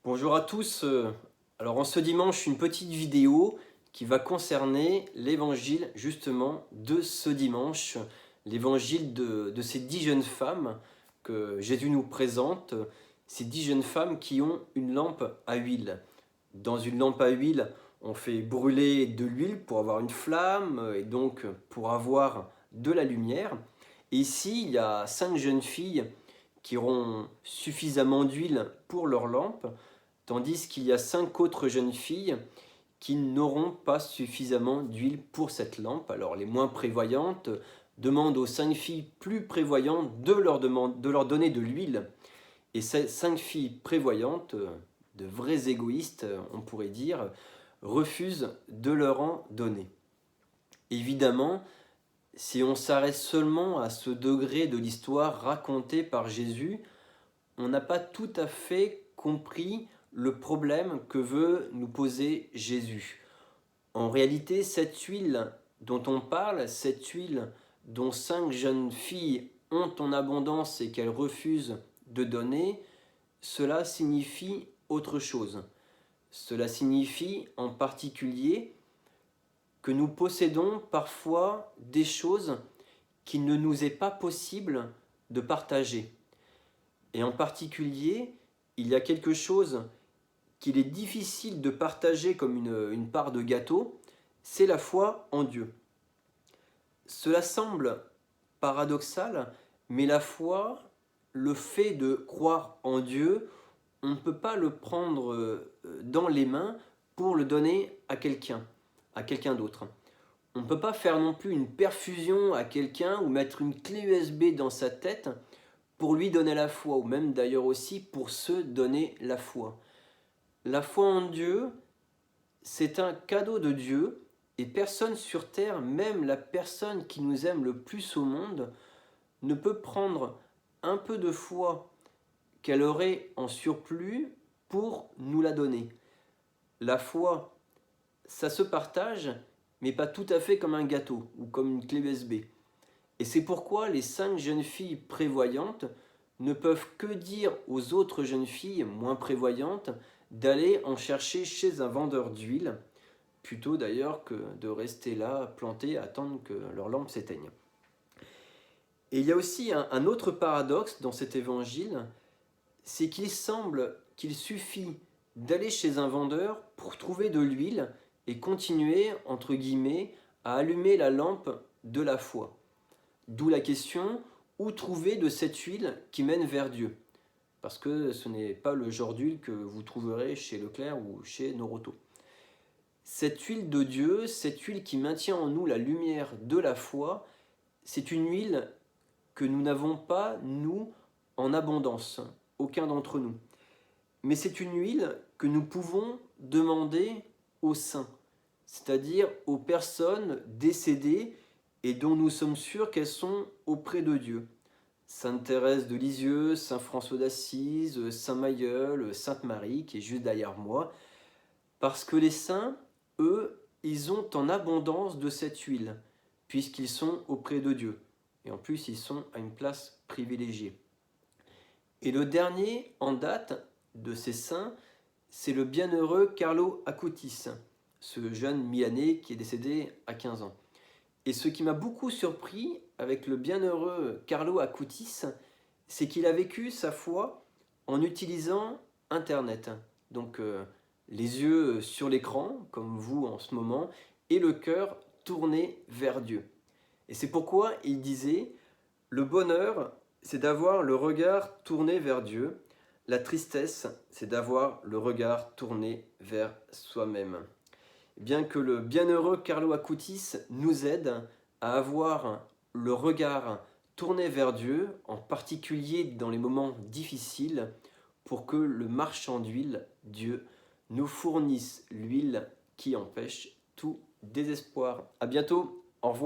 Bonjour à tous. Alors en ce dimanche, une petite vidéo qui va concerner l'évangile justement de ce dimanche, l'évangile de ces 10 jeunes femmes que Jésus nous présente, ces 10 jeunes femmes qui ont une lampe à huile. Dans une lampe à huile, on fait brûler de l'huile pour avoir une flamme et donc pour avoir de la lumière. Et ici, il y a 5 jeunes filles qui auront suffisamment d'huile pour leur lampe, tandis qu'il y a 5 autres jeunes filles qui n'auront pas suffisamment d'huile pour cette lampe. Alors les moins prévoyantes demandent aux 5 filles plus prévoyantes de leur donner de l'huile. Et ces 5 filles prévoyantes, de vrais égoïstes, on pourrait dire, refusent de leur en donner. Évidemment, si on s'arrête seulement à ce degré de l'histoire racontée par Jésus, on n'a pas tout à fait compris le problème que veut nous poser Jésus. En réalité, cette huile dont on parle, cette huile dont 5 jeunes filles ont en abondance et qu'elles refusent de donner, cela signifie autre chose. Cela signifie en particulier que nous possédons parfois des choses qu'il ne nous est pas possible de partager. Et en particulier, il y a quelque chose qu'il est difficile de partager comme une part de gâteau, c'est la foi en Dieu. Cela semble paradoxal, mais la foi, le fait de croire en Dieu, on ne peut pas le prendre dans les mains pour le donner à quelqu'un d'autre. On ne peut pas faire non plus une perfusion à quelqu'un ou mettre une clé USB dans sa tête pour lui donner la foi, ou même d'ailleurs aussi pour se donner la foi. La foi en Dieu, c'est un cadeau de Dieu, et personne sur terre, même la personne qui nous aime le plus au monde, ne peut prendre un peu de foi qu'elle aurait en surplus pour nous la donner. La foi, ça se partage, mais pas tout à fait comme un gâteau ou comme une clé USB. Et c'est pourquoi les 5 jeunes filles prévoyantes ne peuvent que dire aux autres jeunes filles moins prévoyantes d'aller en chercher chez un vendeur d'huile, plutôt d'ailleurs que de rester là, plantées, à attendre que leur lampe s'éteigne. Et il y a aussi un autre paradoxe dans cet évangile, c'est qu'il semble qu'il suffit d'aller chez un vendeur pour trouver de l'huile et continuer, entre guillemets, à allumer la lampe de la foi. D'où la question, où trouver de cette huile qui mène vers Dieu? Parce que ce n'est pas le genre d'huile que vous trouverez chez Leclerc ou chez Noroto. Cette huile de Dieu, cette huile qui maintient en nous la lumière de la foi, c'est une huile que nous n'avons pas, nous, en abondance, aucun d'entre nous. Mais c'est une huile que nous pouvons demander aux saints, c'est-à-dire aux personnes décédées et dont nous sommes sûrs qu'elles sont auprès de Dieu. Sainte Thérèse de Lisieux, Saint François d'Assise, Saint Mailleul, Sainte Marie, qui est juste derrière moi, parce que les saints, eux, ils ont en abondance de cette huile, puisqu'ils sont auprès de Dieu. Et en plus, ils sont à une place privilégiée. Et le dernier en date de ces saints, c'est le bienheureux Carlo Acutis, ce jeune Milanais qui est décédé à 15 ans. Et ce qui m'a beaucoup surpris avec le bienheureux Carlo Acutis, c'est qu'il a vécu sa foi en utilisant Internet. Donc les yeux sur l'écran, comme vous en ce moment, et le cœur tourné vers Dieu. Et c'est pourquoi il disait, le bonheur, c'est d'avoir le regard tourné vers Dieu. La tristesse, c'est d'avoir le regard tourné vers soi-même. Bien que le bienheureux Carlo Acutis nous aide à avoir le regard tourné vers Dieu, en particulier dans les moments difficiles, pour que le marchand d'huile, Dieu, nous fournisse l'huile qui empêche tout désespoir. À bientôt!